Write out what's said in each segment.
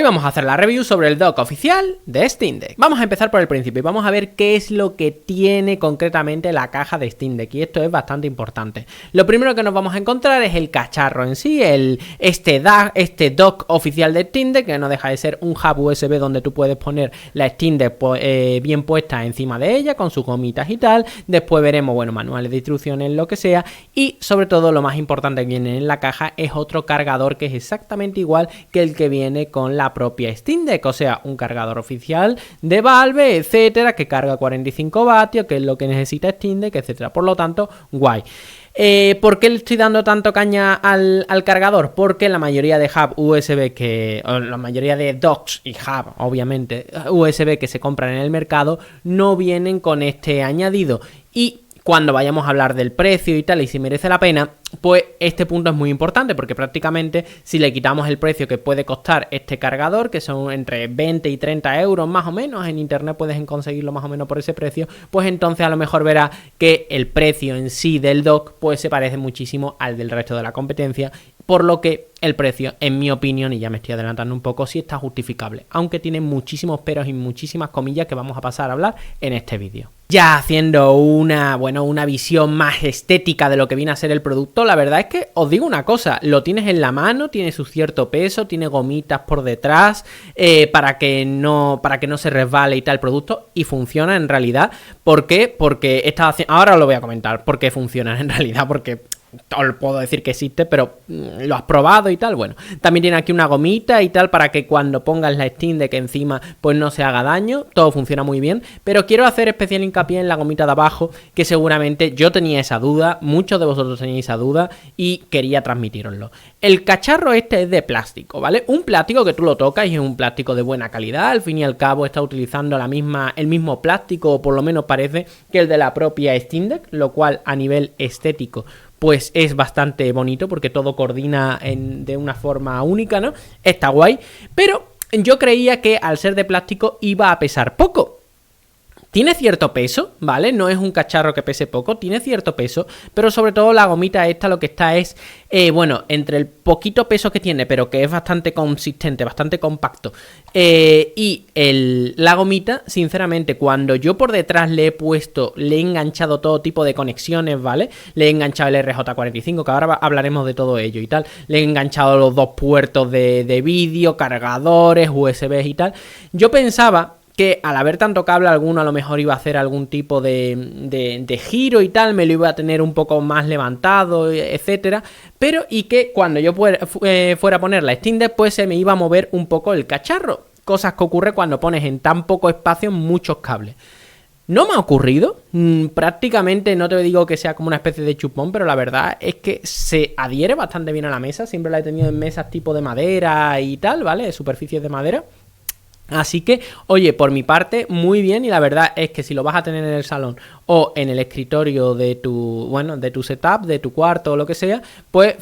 Hoy vamos a hacer la review sobre el dock oficial de Steam Deck. Vamos a empezar por el principio y vamos a ver qué es lo que tiene concretamente la caja de Steam Deck, y esto es bastante importante. Lo primero que nos vamos a encontrar es el cacharro en sí, este dock oficial de Steam Deck, que no deja de ser un hub USB donde tú puedes poner la Steam Deck bien puesta encima de ella, con sus gomitas y tal. Después veremos, bueno, manuales de instrucciones, lo que sea, y sobre todo lo más importante que viene en la caja es otro cargador que es exactamente igual que el que viene con la propia Steam Deck, o sea, un cargador oficial de Valve, etcétera, que carga 45 vatios, que es lo que necesita Steam Deck, etcétera. Por lo tanto, guay. ¿Por qué le estoy dando tanto caña al cargador? Porque la mayoría de hub USB la mayoría de docks y hub, obviamente, USB que se compran en el mercado no vienen con este añadido. Y cuando vayamos a hablar del precio y tal, y si merece la pena, pues este punto es muy importante, porque prácticamente si le quitamos el precio que puede costar este cargador, que son entre 20 y 30 euros más o menos, en internet puedes conseguirlo más o menos por ese precio, pues entonces a lo mejor verás que el precio en sí del dock pues se parece muchísimo al del resto de la competencia, por lo que el precio, en mi opinión, y ya me estoy adelantando un poco, sí está justificable, aunque tiene muchísimos peros y muchísimas comillas que vamos a pasar a hablar en este vídeo. Ya haciendo una visión más estética de lo que viene a ser el producto, la verdad es que os digo una cosa, lo tienes en la mano, tiene su cierto peso, tiene gomitas por detrás para que no se resbale y tal el producto, y funciona en realidad. ¿Por qué? Porque ahora os lo voy a comentar, por qué funciona en realidad, porque os puedo decir que existe, pero lo has probado y tal. Bueno, también tiene aquí una gomita y tal para que cuando pongas la Steam Deck encima pues no se haga daño. Todo funciona muy bien, pero quiero hacer especial hincapié en la gomita de abajo, que seguramente yo tenía esa duda, muchos de vosotros teníais esa duda y quería transmitiroslo. El cacharro este es de plástico, ¿vale? Un plástico que tú lo tocas y es un plástico de buena calidad. Al fin y al cabo está utilizando el mismo plástico, o por lo menos parece que el de la propia Steam Deck, lo cual a nivel estético pues es bastante bonito porque todo coordina de una forma única, ¿no? Está guay, pero yo creía que al ser de plástico iba a pesar poco. Tiene cierto peso, ¿vale? No es un cacharro que pese poco, tiene cierto peso, pero sobre todo la gomita esta lo que está es, bueno, entre el poquito peso que tiene, pero que es bastante consistente, bastante compacto, y la gomita, sinceramente, cuando yo por detrás le he enganchado todo tipo de conexiones, ¿vale? Le he enganchado el RJ45, que ahora hablaremos de todo ello y tal, le he enganchado los dos puertos de vídeo, cargadores, USBs y tal. Yo pensaba que al haber tanto cable, alguno a lo mejor iba a hacer algún tipo de giro y tal, me lo iba a tener un poco más levantado, etcétera, pero y que cuando yo fuera a poner la Steam Deck, pues se me iba a mover un poco el cacharro, cosas que ocurre cuando pones en tan poco espacio muchos cables. No me ha ocurrido, prácticamente no te digo que sea como una especie de chupón, pero la verdad es que se adhiere bastante bien a la mesa. Siempre la he tenido en mesas tipo de madera y tal, ¿vale? De superficies de madera. Así que, oye, por mi parte, muy bien, y la verdad es que si lo vas a tener en el salón o en el escritorio de tu setup, de tu cuarto o lo que sea, pues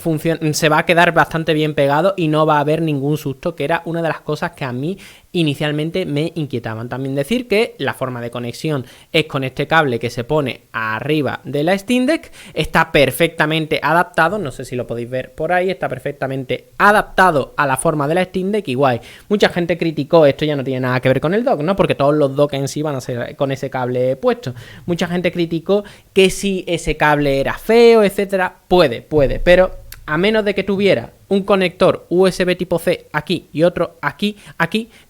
se va a quedar bastante bien pegado y no va a haber ningún susto, que era una de las cosas que a mí inicialmente me inquietaban. También decir que la forma de conexión es con este cable que se pone arriba de la Steam Deck, está perfectamente adaptado, no sé si lo podéis ver por ahí, está perfectamente adaptado a la forma de la Steam Deck y guay. Mucha gente criticó, esto ya no tiene nada que ver con el dock, ¿no? Porque todos los docks en sí van a ser con ese cable puesto. Mucha gente criticó que si ese cable era feo, etcétera. Puede, pero a menos de que tuviera un conector USB tipo C aquí y otro aquí,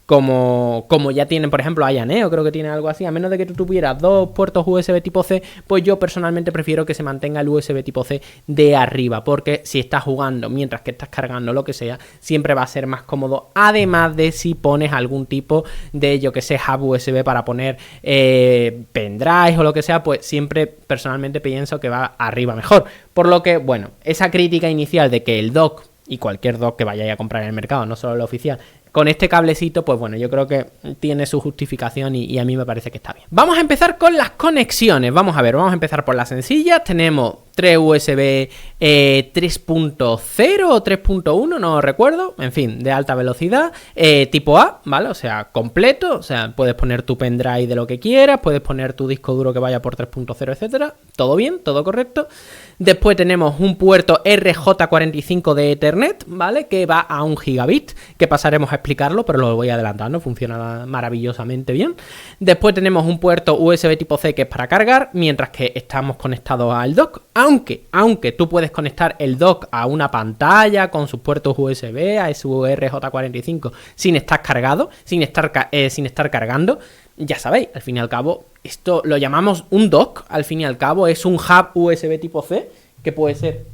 como ya tienen, por ejemplo, Ayaneo, creo que tiene algo así, a menos de que tú tuvieras dos puertos USB tipo C, pues yo personalmente prefiero que se mantenga el USB tipo C de arriba, porque si estás jugando mientras que estás cargando lo que sea, siempre va a ser más cómodo, además de si pones algún tipo de, yo que sé, hub USB para poner pendrive o lo que sea, pues siempre personalmente pienso que va arriba mejor, por lo que, bueno, esa crítica inicial de que el dock, y cualquier dock que vayáis a comprar en el mercado, no solo el oficial, con este cablecito, pues bueno, yo creo que tiene su justificación y a mí me parece que está bien. Vamos a empezar con las conexiones. Vamos a empezar por las sencillas. Tenemos 3 USB 3.0 o 3.1, no recuerdo, en fin, de alta velocidad, tipo A, ¿vale? O sea, completo, o sea, puedes poner tu pendrive de lo que quieras, puedes poner tu disco duro que vaya por 3.0, etcétera, todo bien, todo correcto. Después tenemos un puerto RJ45 de Ethernet, ¿vale? Que va a 1 gigabit, que pasaremos a explicarlo, pero lo voy adelantando, funciona maravillosamente bien. Después tenemos un puerto USB tipo C que es para cargar, mientras que estamos conectados al dock, aunque tú puedes conectar el dock a una pantalla con sus puertos USB, a su RJ45 sin estar cargado, sin estar cargando. Ya sabéis, al fin y al cabo, esto lo llamamos un dock, al fin y al cabo es un hub USB tipo C, que puede ser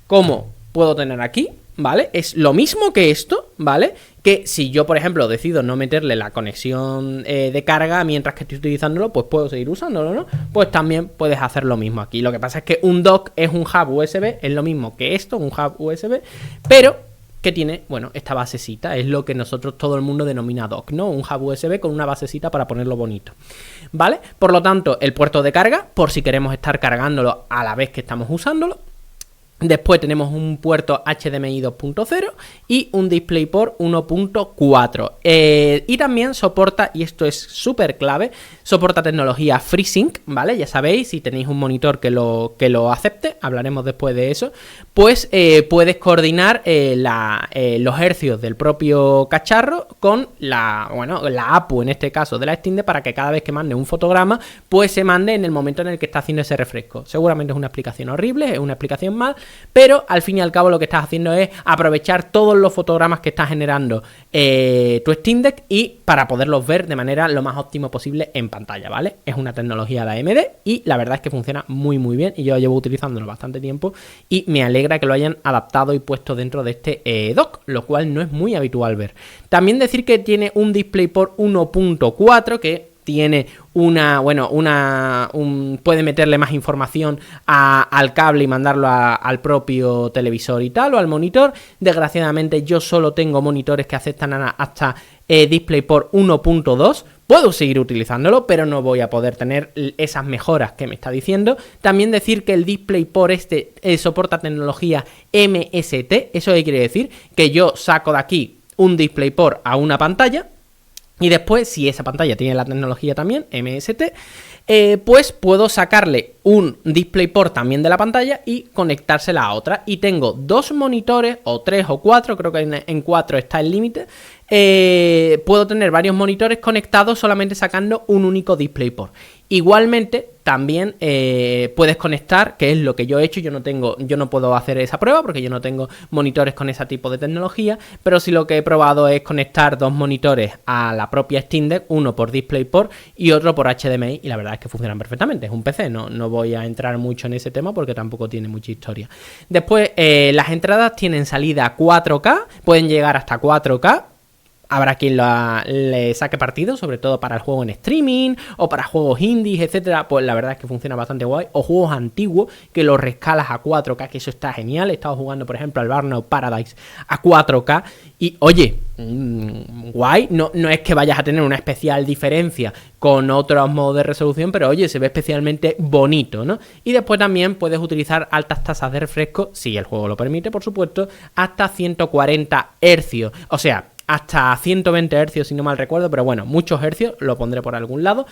como puedo tener aquí, ¿vale? Es lo mismo que esto, ¿vale? Que si yo, por ejemplo, decido no meterle la conexión de carga mientras que estoy utilizándolo, pues puedo seguir usándolo, ¿no? Pues también puedes hacer lo mismo aquí. Lo que pasa es que un dock es un hub USB, es lo mismo que esto, un hub USB, pero que tiene, bueno, esta basecita, es lo que nosotros, todo el mundo denomina dock, ¿no? Un hub USB con una basecita para ponerlo bonito, ¿vale? Por lo tanto, el puerto de carga, por si queremos estar cargándolo a la vez que estamos usándolo. Después tenemos un puerto HDMI 2.0 y un DisplayPort 1.4. Y también soporta, y esto es súper clave, soporta tecnología FreeSync, ¿vale? Ya sabéis, si tenéis un monitor que lo acepte, hablaremos después de eso, pues puedes coordinar los hercios del propio cacharro con la APU, en este caso, de la Steam Deck, para que cada vez que mande un fotograma, pues se mande en el momento en el que está haciendo ese refresco. Seguramente es una explicación horrible, es una explicación mal, pero al fin y al cabo lo que estás haciendo es aprovechar todos los fotogramas que está generando tu Steam Deck y para poderlos ver de manera lo más óptimo posible en pantalla, ¿vale? Es una tecnología de AMD y la verdad es que funciona muy muy bien y yo llevo utilizándolo bastante tiempo y me alegra que lo hayan adaptado y puesto dentro de este dock, lo cual no es muy habitual ver. También decir que tiene un DisplayPort 1.4 que tiene puede meterle más información al cable y mandarlo al propio televisor y tal, o al monitor. Desgraciadamente yo solo tengo monitores que aceptan hasta DisplayPort 1.2. Puedo seguir utilizándolo, pero no voy a poder tener esas mejoras que me está diciendo. También decir que el DisplayPort soporta tecnología MST. ¿Eso qué quiere decir? Que yo saco de aquí un DisplayPort a una pantalla, y después, si esa pantalla tiene la tecnología también, MST, pues puedo sacarle un DisplayPort también de la pantalla y conectársela a otra. Y tengo dos monitores, o 3 o 4, creo que en 4 está el límite. Puedo tener varios monitores conectados solamente sacando un único DisplayPort. Igualmente, también puedes conectar, que es lo que yo he hecho. Yo no puedo hacer esa prueba porque yo no tengo monitores con ese tipo de tecnología, pero sí lo que he probado es conectar dos monitores a la propia Steam Deck, uno por DisplayPort y otro por HDMI, y la verdad es que funcionan perfectamente. Es un PC, no voy a entrar mucho en ese tema porque tampoco tiene mucha historia. Después, las entradas tienen salida 4K, pueden llegar hasta 4K. Habrá quien le saque partido, sobre todo para el juego en streaming o para juegos indies, etcétera. Pues la verdad es que funciona bastante guay. O juegos antiguos que los rescalas a 4K, que eso está genial. He estado jugando, por ejemplo, al Burnout Paradise a 4K y, oye, guay. No es que vayas a tener una especial diferencia con otros modos de resolución, pero oye, se ve especialmente bonito, ¿no? Y después también puedes utilizar altas tasas de refresco, si el juego lo permite, por supuesto, hasta 140 Hz. O sea, hasta 120 Hz si no mal recuerdo, pero bueno, muchos hercios, lo pondré por algún lado.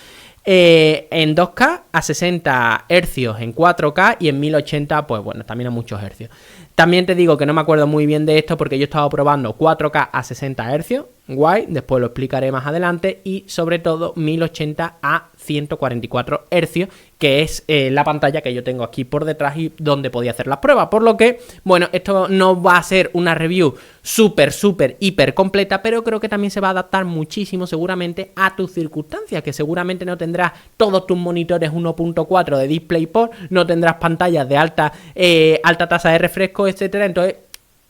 En 2K, a 60 Hz en 4K y en 1080, pues bueno, también a muchos hercios. También te digo que no me acuerdo muy bien de esto porque yo he estado probando 4K a 60 Hz, guay, después lo explicaré más adelante, y sobre todo 1080 a 144 Hz, que es la pantalla que yo tengo aquí por detrás y donde podía hacer las pruebas, por lo que, bueno, esto no va a ser una review súper, hiper completa, pero creo que también se va a adaptar muchísimo seguramente a tus circunstancias, que seguramente no tendrás todos tus monitores 1.4 de DisplayPort, no tendrás pantallas de alta tasa de refresco, etcétera. Entonces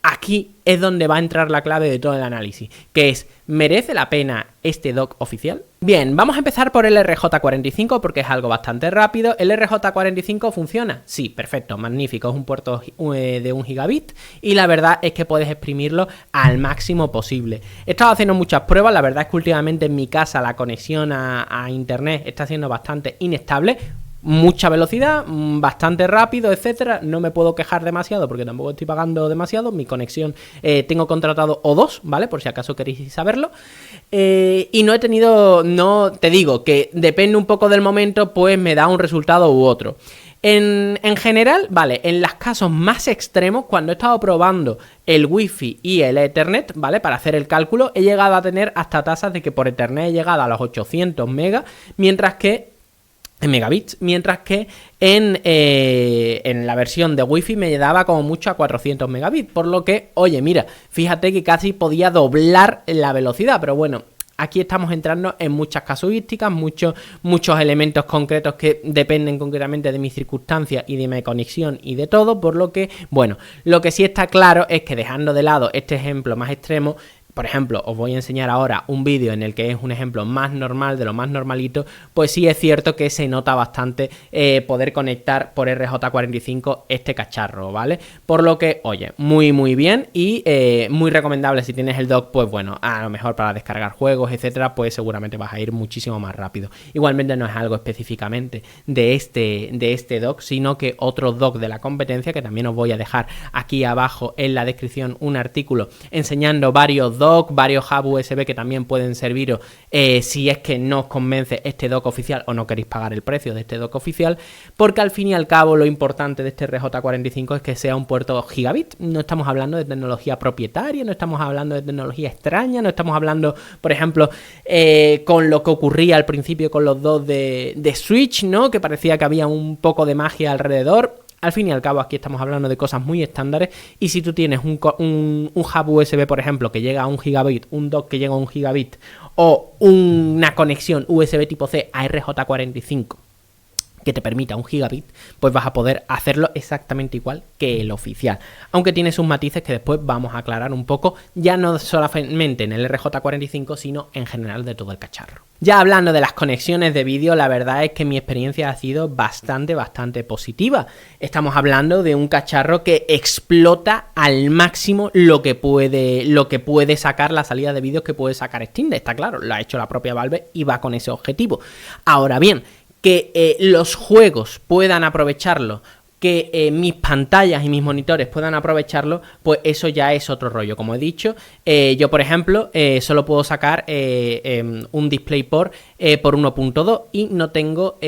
aquí es donde va a entrar la clave de todo el análisis, que es, ¿merece la pena este dock oficial? Bien, vamos a empezar por el RJ45 porque es algo bastante rápido. ¿El RJ45 funciona? Sí, perfecto, magnífico, es un puerto de 1 gigabit y la verdad es que puedes exprimirlo al máximo posible. He estado haciendo muchas pruebas, la verdad es que últimamente en mi casa la conexión a internet está siendo bastante inestable. mucha velocidad, bastante rápido, etcétera. No me puedo quejar demasiado porque tampoco estoy pagando demasiado. Mi conexión, tengo contratado O2, ¿vale? Por si acaso queréis saberlo. Y no he tenido, no te digo que depende un poco del momento, pues me da un resultado u otro. En general, vale, en los casos más extremos, cuando he estado probando el Wi-Fi y el Ethernet, ¿vale? Para hacer el cálculo, he llegado a tener hasta tasas de que por Ethernet he llegado a los 800 megas, mientras que en megabits, mientras que en la versión de Wi-Fi me daba como mucho a 400 megabits, por lo que, oye, mira, fíjate que casi podía doblar la velocidad, pero bueno, aquí estamos entrando en muchas casuísticas, muchos elementos concretos que dependen concretamente de mis circunstancias y de mi conexión y de todo, por lo que, bueno, lo que sí está claro es que dejando de lado este ejemplo más extremo, por ejemplo, os voy a enseñar ahora un vídeo en el que es un ejemplo más normal, de lo más normalito, pues sí es cierto que se nota bastante poder conectar por RJ45 este cacharro, ¿vale? Por lo que, oye, muy bien y muy recomendable si tienes el dock, pues bueno, a lo mejor para descargar juegos, etcétera, pues seguramente vas a ir muchísimo más rápido. Igualmente no es algo específicamente de este dock, sino que otro dock de la competencia, que también os voy a dejar aquí abajo en la descripción un artículo enseñando varios dock, varios hub USB que también pueden serviros si es que no os convence este dock oficial o no queréis pagar el precio de este dock oficial, porque al fin y al cabo lo importante de este RJ45 es que sea un puerto gigabit. No estamos hablando de tecnología propietaria, no estamos hablando de tecnología extraña, no estamos hablando, por ejemplo, con lo que ocurría al principio con los dos de Switch, ¿no? Que parecía que había un poco de magia alrededor. Al fin y al cabo aquí estamos hablando de cosas muy estándares, y si tú tienes un hub USB, por ejemplo, que llega a 1 gigabit, un dock que llega a 1 gigabit o una conexión USB tipo C a RJ45 que te permita 1 gigabit, pues vas a poder hacerlo exactamente igual que el oficial, aunque tiene sus matices que después vamos a aclarar un poco, ya no solamente en el RJ45, sino en general de todo el cacharro. Ya hablando de las conexiones de vídeo, la verdad es que mi experiencia ha sido bastante positiva. Estamos hablando de un cacharro que explota al máximo lo que puede sacar la salida de vídeos que puede sacar Steam Deck. Está claro, lo ha hecho la propia Valve y va con ese objetivo. Ahora bien, que los juegos puedan aprovecharlo, que mis pantallas y mis monitores puedan aprovecharlo, pues eso ya es otro rollo. Como he dicho, yo por ejemplo solo puedo sacar un DisplayPort por 1.2 y no tengo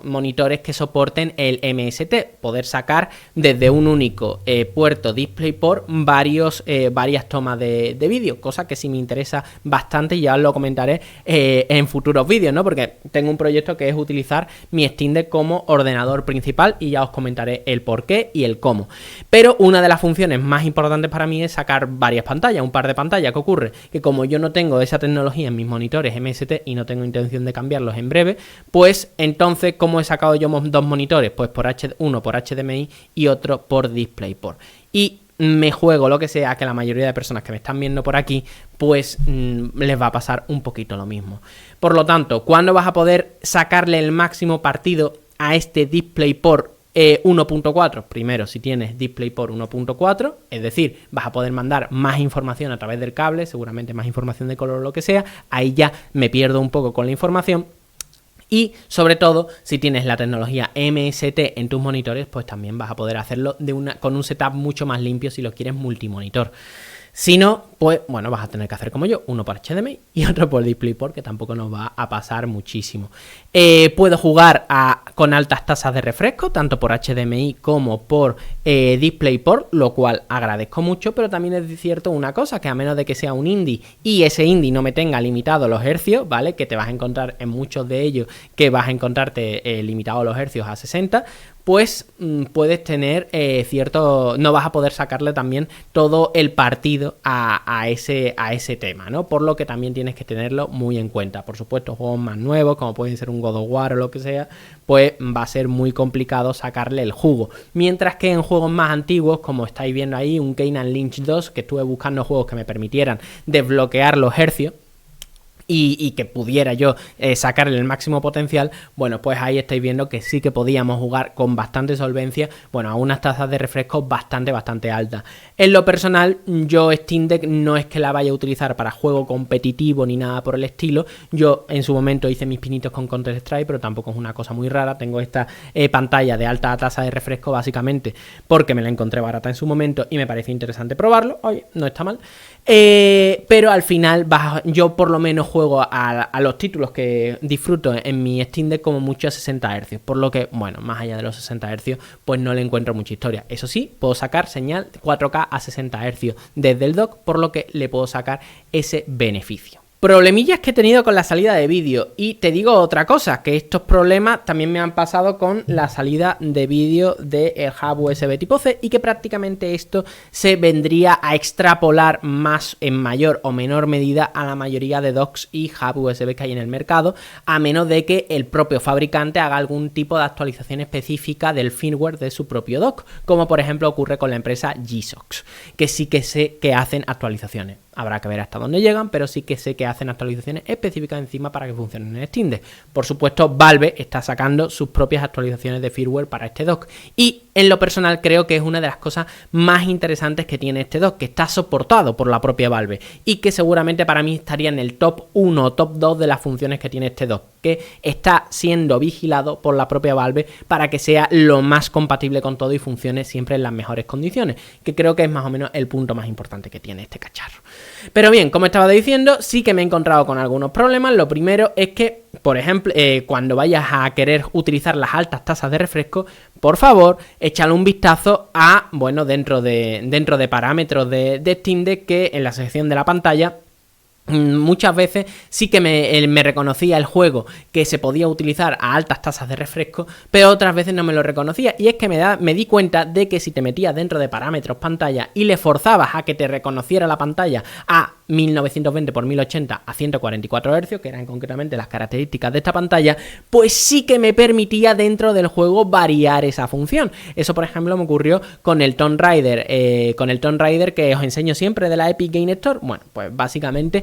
monitores que soporten el MST, poder sacar desde un único puerto DisplayPort varias tomas de vídeo, cosa que sí me interesa bastante y ya os lo comentaré en futuros vídeos, ¿no? Porque tengo un proyecto que es utilizar mi Steam Deck como ordenador principal y ya os comentaré el por qué y el cómo. Pero una de las funciones más importantes para mí es sacar varias pantallas, un par de pantallas. ¿Qué ocurre? Que como yo no tengo esa tecnología en mis monitores MST y no tengo intención de cambiarlos en breve, pues entonces, ¿cómo he sacado yo dos monitores? Pues uno por HDMI y otro por DisplayPort. Y me juego lo que sea, que la mayoría de personas que me están viendo por aquí, pues les va a pasar un poquito lo mismo. Por lo tanto, ¿cuándo vas a poder sacarle el máximo partido a este DisplayPort 1.4? Primero, si tienes DisplayPort 1.4, es decir, vas a poder mandar más información a través del cable, seguramente más información de color o lo que sea. Ahí ya me pierdo un poco con la información. Y sobre todo, si tienes la tecnología MST en tus monitores, pues también vas a poder hacerlo con un setup mucho más limpio si lo quieres multimonitor. Si no, pues bueno, vas a tener que hacer como yo, uno por HDMI y otro por DisplayPort, que tampoco nos va a pasar muchísimo. Puedo jugar con altas tasas de refresco, tanto por HDMI como por DisplayPort, lo cual agradezco mucho, pero también es cierto una cosa, que a menos de que sea un indie y ese indie no me tenga limitado los hercios, ¿vale? Que te vas a encontrar en muchos de ellos, que vas a encontrarte limitado los hercios a 60, pues puedes tener no vas a poder sacarle también todo el partido a ese tema, ¿no? Por lo que también tienes que tenerlo muy en cuenta. Por supuesto, juegos más nuevos, como pueden ser un God of War o lo que sea, pues va a ser muy complicado sacarle el jugo. Mientras que en juegos más antiguos, como estáis viendo ahí, un Kane and Lynch 2, que estuve buscando juegos que me permitieran desbloquear los hercios, y que pudiera yo sacarle el máximo potencial, bueno, pues ahí estáis viendo que sí que podíamos jugar con bastante solvencia, bueno, a unas tasas de refresco bastante altas. En lo personal, yo Steam Deck no es que la vaya a utilizar para juego competitivo ni nada por el estilo. Yo en su momento hice mis pinitos con Counter Strike, pero tampoco es una cosa muy rara. Tengo esta pantalla de alta tasa de refresco básicamente porque me la encontré barata en su momento y me pareció interesante probarlo. Oye, no está mal. Pero al final yo por lo menos juego a los títulos que disfruto en mi Steam Deck como mucho a 60 Hz, por lo que, bueno, más allá de los 60 Hz, pues no le encuentro mucha historia. Eso sí, puedo sacar señal 4K a 60 Hz desde el dock, por lo que le puedo sacar ese beneficio. Problemillas que he tenido con la salida de vídeo, y te digo otra cosa, que estos problemas también me han pasado con la salida de vídeo del hub USB tipo C, y que prácticamente esto se vendría a extrapolar más en mayor o menor medida a la mayoría de docks y hub USB que hay en el mercado, a menos de que el propio fabricante haga algún tipo de actualización específica del firmware de su propio dock, como por ejemplo ocurre con la empresa G-SOX, que sí que sé que hacen actualizaciones. Habrá que ver hasta dónde llegan, pero sí que sé que hacen actualizaciones específicas encima para que funcionen en Steam Deck. Por supuesto, Valve está sacando sus propias actualizaciones de firmware para este dock. Y en lo personal creo que es una de las cosas más interesantes que tiene este dock, que está soportado por la propia Valve y que seguramente para mí estaría en el top 1 o top 2 de las funciones que tiene este dock, que está siendo vigilado por la propia Valve para que sea lo más compatible con todo y funcione siempre en las mejores condiciones, que creo que es más o menos el punto más importante que tiene este cacharro. Pero bien, como estaba diciendo, sí que me he encontrado con algunos problemas. Lo primero es que, por ejemplo, cuando vayas a querer utilizar las altas tasas de refresco, por favor, échale un vistazo a, bueno, dentro de parámetros de Steam Deck, que en la sección de la pantalla muchas veces sí que me reconocía el juego que se podía utilizar a altas tasas de refresco, pero otras veces no me lo reconocía, y es que me di cuenta de que si te metías dentro de parámetros pantalla y le forzabas a que te reconociera la pantalla a 1920 x 1080 a 144 Hz, que eran concretamente las características de esta pantalla, pues sí que me permitía dentro del juego variar esa función. Eso, por ejemplo, me ocurrió con el Tomb Raider, que os enseño siempre de la Epic Game Store. Bueno, pues básicamente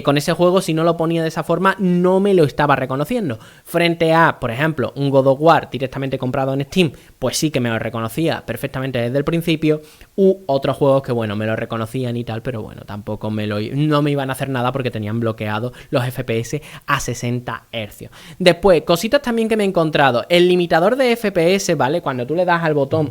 con ese juego, si no lo ponía de esa forma, no me lo estaba reconociendo. Frente a, por ejemplo, un God of War directamente comprado en Steam, pues sí que me lo reconocía perfectamente desde el principio, u otros juegos que, bueno, me lo reconocían y tal, pero bueno, tampoco no me iban a hacer nada porque tenían bloqueados los FPS a 60 Hz. Después, cositas también que me he encontrado. El limitador de FPS, ¿vale? Cuando tú le das al botón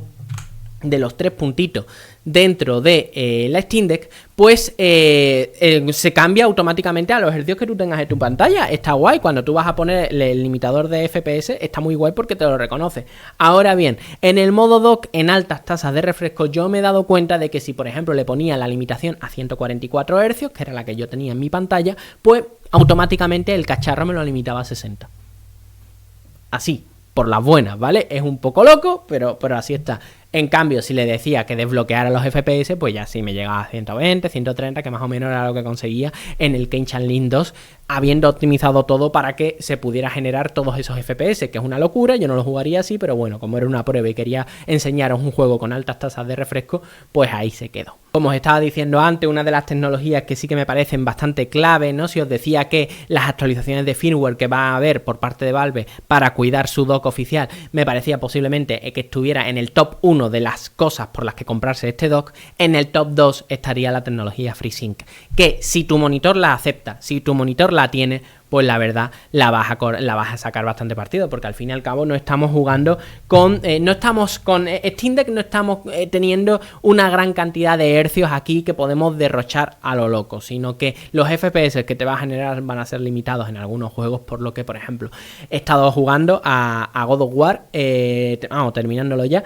de los tres puntitos dentro de la Steam Deck, pues se cambia automáticamente a los hercios que tú tengas en tu pantalla. Está guay. Cuando tú vas a poner el limitador de FPS, está muy guay porque te lo reconoce. Ahora bien, en el modo dock, en altas tasas de refresco, yo me he dado cuenta de que si, por ejemplo, le ponía la limitación a 144 Hz, que era la que yo tenía en mi pantalla, pues automáticamente el cacharro me lo limitaba a 60. Así, por las buenas, ¿vale? Es un poco loco, pero así está. En cambio, si le decía que desbloqueara los FPS, pues ya sí me llegaba a 120, 130, que más o menos era lo que conseguía en el Kenshin Link 2, habiendo optimizado todo para que se pudiera generar todos esos FPS, que es una locura. Yo no lo jugaría así, pero bueno, como era una prueba y quería enseñaros un juego con altas tasas de refresco, pues ahí se quedó. Como os estaba diciendo antes, una de las tecnologías que sí que me parecen bastante clave, ¿no? Si os decía que las actualizaciones de firmware que va a haber por parte de Valve para cuidar su dock oficial, me parecía posiblemente que estuviera en el top 1 de las cosas por las que comprarse este dock. En el top 2 estaría la tecnología FreeSync, que si tu monitor la acepta, si tu monitor la tiene, pues la verdad la vas a sacar bastante partido, porque al fin y al cabo no estamos jugando con Steam Deck, no estamos teniendo una gran cantidad de hercios aquí que podemos derrochar a lo loco, sino que los FPS que te va a generar van a ser limitados en algunos juegos, por lo que, por ejemplo, he estado jugando a God of War, terminándolo ya,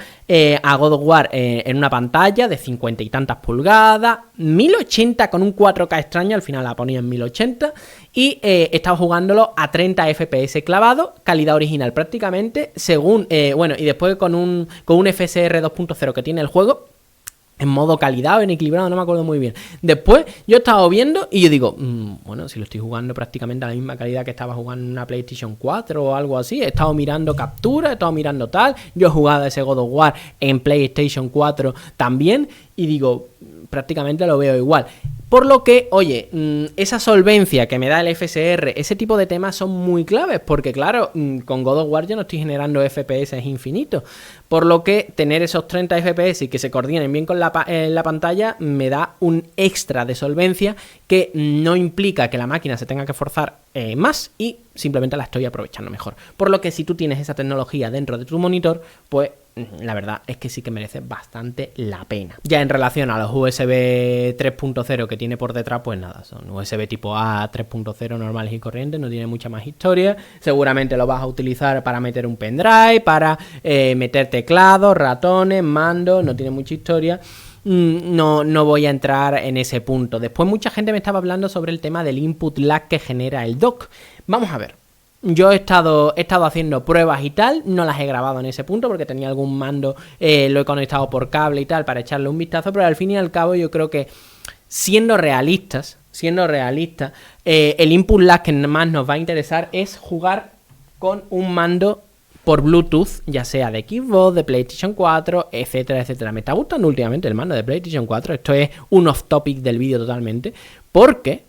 a God of War en una pantalla de 50 y tantas pulgadas, 1080 con un 4K extraño, al final la ponía en 1080, y he estado jugándolo a 30 FPS clavado, calidad original prácticamente, según, y después con un FSR 2.0 que tiene el juego, en modo calidad o en equilibrado, no me acuerdo muy bien. Después yo he estado viendo y yo digo, bueno, si lo estoy jugando prácticamente a la misma calidad que estaba jugando en una PlayStation 4 o algo así, he estado mirando capturas, he estado mirando tal, yo he jugado ese God of War en PlayStation 4 también, y digo, prácticamente lo veo igual. Por lo que, oye, esa solvencia que me da el FSR, ese tipo de temas son muy claves, porque claro, con God of War yo no estoy generando FPS infinitos, por lo que tener esos 30 FPS y que se coordinen bien con la pantalla me da un extra de solvencia que no implica que la máquina se tenga que forzar más y simplemente la estoy aprovechando mejor. Por lo que si tú tienes esa tecnología dentro de tu monitor, pues la verdad es que sí que merece bastante la pena. Ya en relación a los USB 3.0 que tiene por detrás, pues nada, son USB tipo A 3.0 normales y corrientes, no tiene mucha más historia. Seguramente lo vas a utilizar para meter un pendrive, para meter teclados, ratones, mandos, no tiene mucha historia. No voy a entrar en ese punto. Después mucha gente me estaba hablando sobre el tema del input lag que genera el dock. Vamos a ver. Yo he estado haciendo pruebas y tal, no las he grabado en ese punto porque tenía algún mando, lo he conectado por cable y tal para echarle un vistazo, pero al fin y al cabo yo creo que siendo realistas, el input lag que más nos va a interesar es jugar con un mando por Bluetooth, ya sea de Xbox, de PlayStation 4, etcétera, etcétera. Me está gustando últimamente el mando de PlayStation 4, esto es un off topic del vídeo totalmente, porque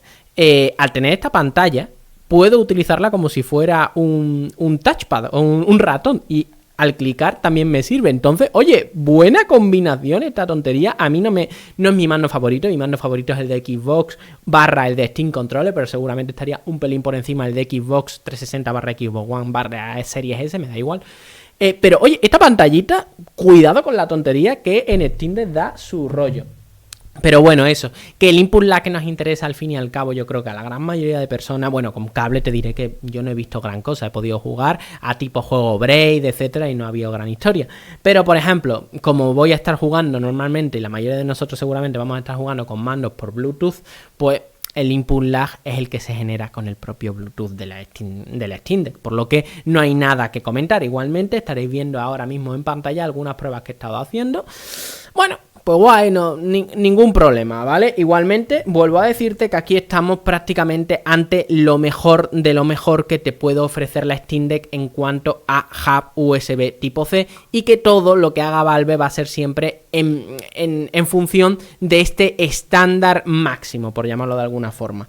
al tener esta pantalla puedo utilizarla como si fuera un touchpad o un ratón y al clicar también me sirve. Entonces, oye, buena combinación esta tontería. A mí no es mi mando favorito. Mi mando favorito es el de Xbox / el de Steam Controller, pero seguramente estaría un pelín por encima el de Xbox 360 / Xbox One / Series S, me da igual. Pero oye, esta pantallita, cuidado con la tontería que en Steam les da su rollo. Pero bueno, eso, que el input lag que nos interesa al fin y al cabo, yo creo que a la gran mayoría de personas, bueno, con cable te diré que yo no he visto gran cosa, he podido jugar a tipo juego Braid, etcétera, y no ha habido gran historia. Pero, por ejemplo, como voy a estar jugando normalmente, y la mayoría de nosotros seguramente vamos a estar jugando con mandos por Bluetooth, pues el input lag es el que se genera con el propio Bluetooth de la Steam Deck, por lo que no hay nada que comentar. Igualmente estaréis viendo ahora mismo en pantalla algunas pruebas que he estado haciendo. Bueno, pues guay, no, ningún problema, ¿vale? Igualmente, vuelvo a decirte que aquí estamos prácticamente ante lo mejor de lo mejor que te puede ofrecer la Steam Deck en cuanto a hub USB tipo C, y que todo lo que haga Valve va a ser siempre en función de este estándar máximo, por llamarlo de alguna forma.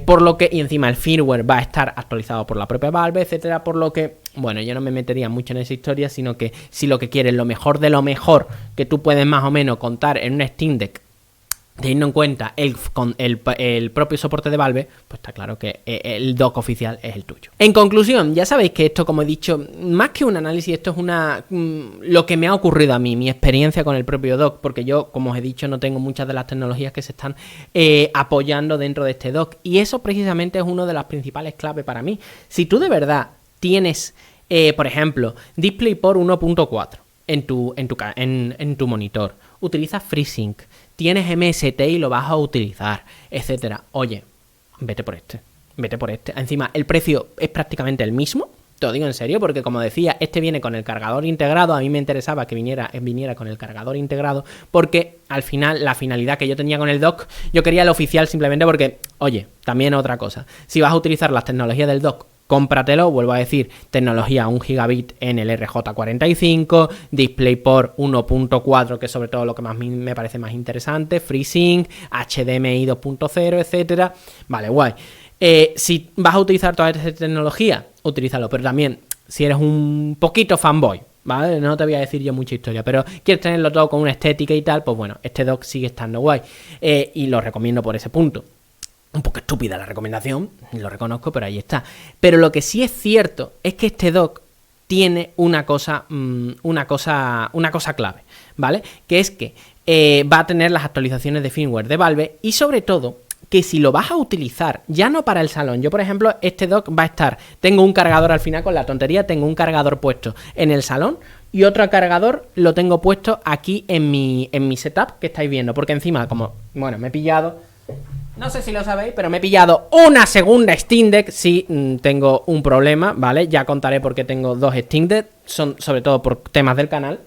Por lo que, y encima el firmware va a estar actualizado por la propia Valve, etcétera, por lo que, bueno, yo no me metería mucho en esa historia, sino que si lo que quieres, lo mejor de lo mejor que tú puedes más o menos contar en una Steam Deck, teniendo en cuenta el propio soporte de Valve, pues está claro que el dock oficial es el tuyo. En conclusión, ya sabéis que esto, como he dicho, más que un análisis, esto es lo que me ha ocurrido a mí, mi experiencia con el propio dock, porque yo, como os he dicho, no tengo muchas de las tecnologías que se están apoyando dentro de este dock, y eso precisamente es una de las principales claves para mí. Si tú de verdad tienes, por ejemplo, DisplayPort 1.4 en tu monitor, utilizas FreeSync, tienes MST y lo vas a utilizar, etcétera. Oye, vete por este. Encima, el precio es prácticamente el mismo, te lo digo en serio, porque como decía, este viene con el cargador integrado. A mí me interesaba que viniera con el cargador integrado, porque al final, la finalidad que yo tenía con el dock, yo quería el oficial simplemente porque, oye, también otra cosa, si vas a utilizar las tecnologías del dock, cómpratelo, vuelvo a decir, tecnología 1 gigabit en el RJ45, DisplayPort 1.4, que es sobre todo lo que más me parece más interesante, FreeSync, HDMI 2.0, etcétera. Vale, guay. Si vas a utilizar toda esta tecnología, utilízalo, pero también, si eres un poquito fanboy, ¿vale? No te voy a decir yo mucha historia, pero quieres tenerlo todo con una estética y tal, pues bueno, este dock sigue estando guay, y lo recomiendo por ese punto. Un poco estúpida la recomendación, lo reconozco, pero ahí está. Pero lo que sí es cierto es que este dock tiene una cosa clave, ¿vale? Que es que va a tener las actualizaciones de firmware de Valve, y sobre todo que si lo vas a utilizar ya no para el salón. Yo, por ejemplo, este dock va a estar, tengo un cargador al final con la tontería, tengo un cargador puesto en el salón y otro cargador lo tengo puesto aquí en mi setup que estáis viendo, porque encima, como, bueno, me he pillado, no sé si lo sabéis, pero me he pillado una segunda Steam Deck. Sí, tengo un problema, ¿vale? Ya contaré por qué tengo dos Steam Deck, son sobre todo por temas del canal.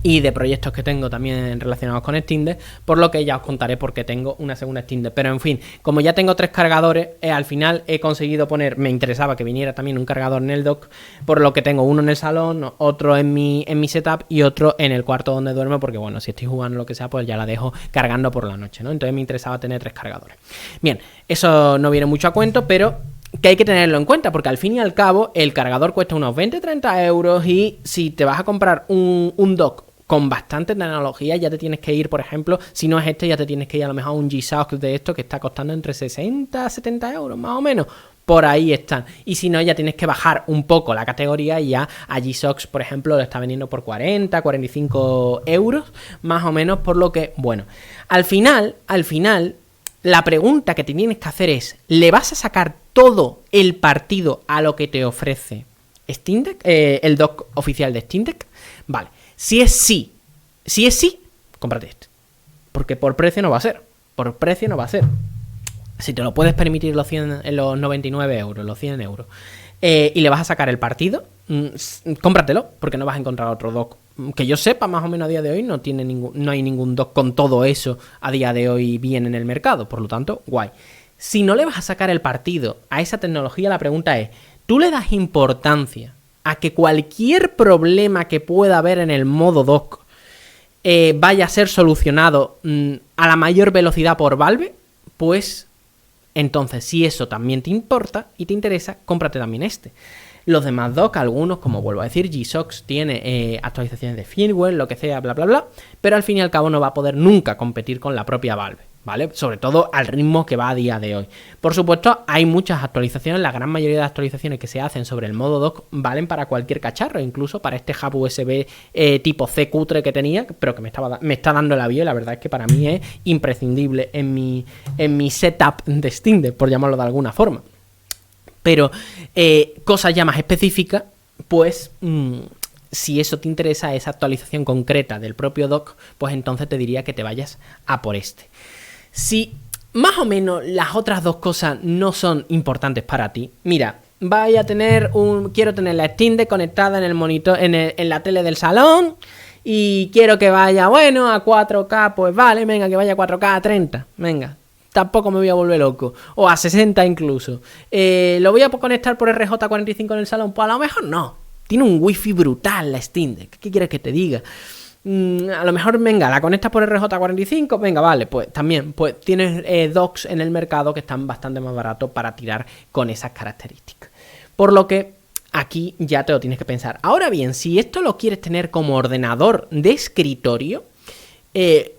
y de proyectos que tengo también relacionados con Steam Deck, por lo que ya os contaré por qué tengo una segunda Steam Deck. Pero en fin, como ya tengo 3 cargadores, al final he conseguido poner, me interesaba que viniera también un cargador en el dock, por lo que tengo uno en el salón, otro en mi setup y otro en el cuarto donde duermo, porque bueno, si estoy jugando lo que sea, pues ya la dejo cargando por la noche, ¿no? Entonces me interesaba tener 3 cargadores. Bien, eso no viene mucho a cuento, pero que hay que tenerlo en cuenta, porque al fin y al cabo el cargador cuesta unos 20-30 euros y si te vas a comprar un dock con bastante tecnología, ya te tienes que ir, por ejemplo, si no es este, ya te tienes que ir a lo mejor a un G-Shock de esto que está costando entre 60 a 70 euros, más o menos. Por ahí están. Y si no, ya tienes que bajar un poco la categoría y ya a G-Shock, por ejemplo, lo está vendiendo por 40, 45 euros, más o menos, por lo que, bueno, al final, la pregunta que te tienes que hacer es, ¿le vas a sacar todo el partido a lo que te ofrece Steam Deck, el dock oficial de Steam Deck? Vale. Si es sí, cómprate este. Porque por precio no va a ser. Si te lo puedes permitir los 99 euros, los 100 euros, y le vas a sacar el partido, cómpratelo, porque no vas a encontrar otro dock. Que yo sepa, más o menos a día de hoy no hay ningún dock con todo eso a día de hoy bien en el mercado. Por lo tanto, guay. Si no le vas a sacar el partido a esa tecnología, la pregunta es, ¿tú le das importancia a que cualquier problema que pueda haber en el modo dock vaya a ser solucionado a la mayor velocidad por Valve? Pues entonces, si eso también te importa y te interesa, cómprate también este. Los demás dock, algunos, como vuelvo a decir, G-Shock tiene actualizaciones de firmware, lo que sea, bla, bla, bla, pero al fin y al cabo no va a poder nunca competir con la propia Valve, ¿vale? Sobre todo al ritmo que va a día de hoy. Por supuesto, hay muchas actualizaciones, la gran mayoría de las actualizaciones que se hacen sobre el modo dock valen para cualquier cacharro, incluso para este hub USB tipo C cutre que tenía, pero que me está dando el avión, y la verdad es que para mí es imprescindible en mi setup de Steam Deck, por llamarlo de alguna forma. Pero cosas ya más específicas, pues si eso te interesa, esa actualización concreta del propio dock, pues entonces te diría que te vayas a por este. Si más o menos las otras dos cosas no son importantes para ti, mira, quiero tener la Steam Deck conectada en el monitor, en la tele del salón, y quiero que vaya, bueno, a 4K, pues vale, venga, que vaya a 4K a 30, venga. Tampoco me voy a volver loco. O a 60 incluso. ¿Lo voy a conectar por RJ45 en el salón? Pues a lo mejor no. Tiene un wifi brutal la Steam Deck. ¿Qué quieres que te diga? A lo mejor, venga, la conectas por RJ45. Venga, vale, pues también pues tienes docks en el mercado que están bastante más baratos para tirar con esas características. Por lo que aquí ya te lo tienes que pensar. Ahora bien, si esto lo quieres tener como ordenador de escritorio,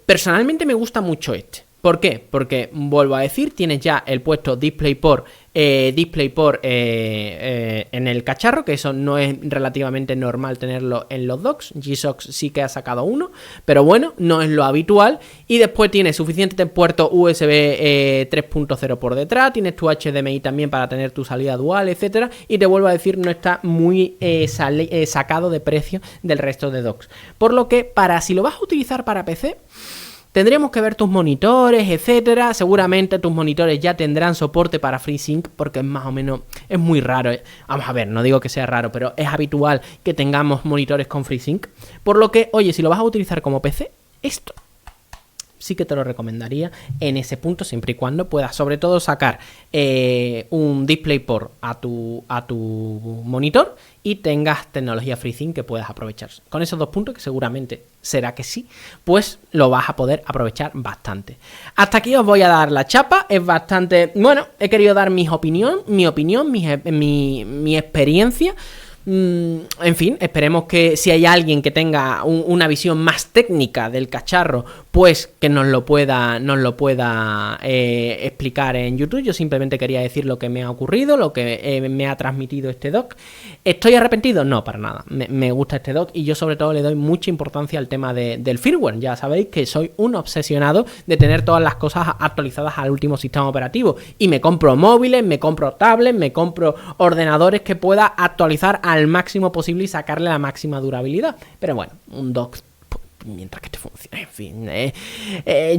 personalmente me gusta mucho este. ¿Por qué? Porque, vuelvo a decir, tienes ya el puesto DisplayPort en el cacharro, que eso no es relativamente normal tenerlo en los docks. G-Shock sí que ha sacado uno, pero bueno, no es lo habitual. Y después tienes suficiente puerto USB 3.0 por detrás, tienes tu HDMI también para tener tu salida dual, etcétera. Y te vuelvo a decir, no está muy sacado de precio del resto de docks. Por lo que, si lo vas a utilizar para PC, tendríamos que ver tus monitores, etcétera. Seguramente tus monitores ya tendrán soporte para FreeSync, porque es más o menos, es muy raro. Vamos a ver, no digo que sea raro, pero es habitual que tengamos monitores con FreeSync. Por lo que, oye, si lo vas a utilizar como PC, esto sí que te lo recomendaría en ese punto, siempre y cuando puedas sobre todo sacar un DisplayPort a tu monitor y tengas tecnología FreeSync que puedas aprovechar. Con esos dos puntos, que seguramente será que sí, pues lo vas a poder aprovechar bastante. Hasta aquí os voy a dar la chapa. Es bastante, bueno, he querido dar mi opinión, mi experiencia. En fin, esperemos que si hay alguien que tenga una visión más técnica del cacharro, pues que nos lo pueda explicar en YouTube. Yo simplemente quería decir lo que me ha ocurrido, lo que me ha transmitido este dock. ¿Estoy arrepentido? No, para nada. Me gusta este dock y yo sobre todo le doy mucha importancia al tema del firmware. Ya sabéis que soy un obsesionado de tener todas las cosas actualizadas al último sistema operativo. Y me compro móviles, me compro tablets, me compro ordenadores que pueda actualizar al máximo posible y sacarle la máxima durabilidad. Pero bueno, un dock mientras que te funcione, en fin,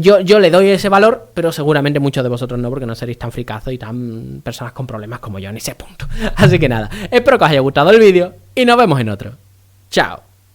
yo le doy ese valor, pero seguramente muchos de vosotros no, porque no seréis tan fricazos y tan personas con problemas como yo en ese punto. Así que nada, espero que os haya gustado el vídeo y nos vemos en otro. Chao.